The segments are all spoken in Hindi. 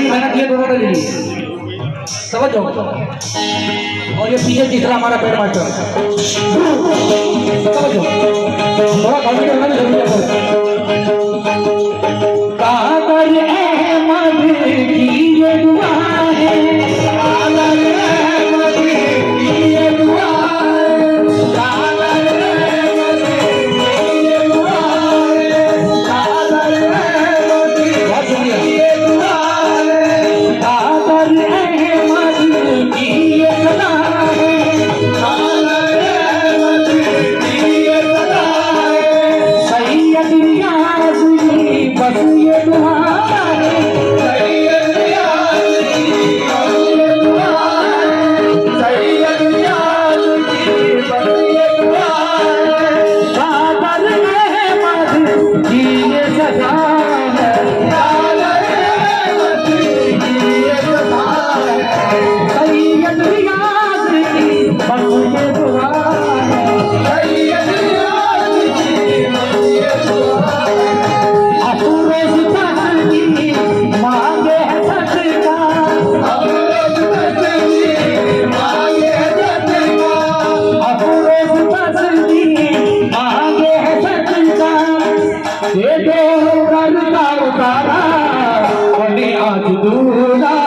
भाई मेहनत ये दोनों ने ली, समझ जाओ। और ये पीछे तीसरा हमारा पेड़ मास्टर, समझ जाओ। थोड़ा कॉन्फिडेंस होना जरूरी है। कादर अहमद की ये दुआ है, कादर अहमद की ये दुआ है, कादर अहमद की ये दुआ है, कादर अहमद की ये दुआ है, कादर अहमद की ये सदा है, कादर अहमद की ये सदा है, सैयद रियाज की बस ये दुआ है, सैयद रियाज की बस ये दुआ है, सैयद रियाज की बस ये दुआ है, कादर अहमद की ये सदा है, कादर अहमद की ये सदा है, सैयद रियाज की बस ये दुआ है, सैयद रियाज की बस ये दुआ है। अफरोज तस्बीह मांगे है सदका, अफरोज तस्बीह मांगे है सदका, अफरोज तस्बीह मांगे है सदका, ये दो घर का उतारा अभी आज दूल्हा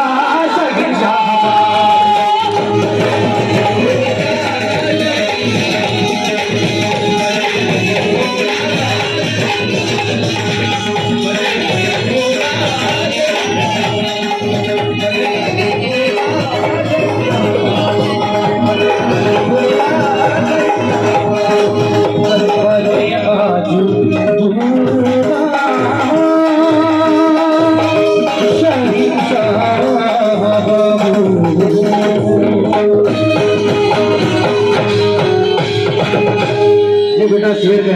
बेटा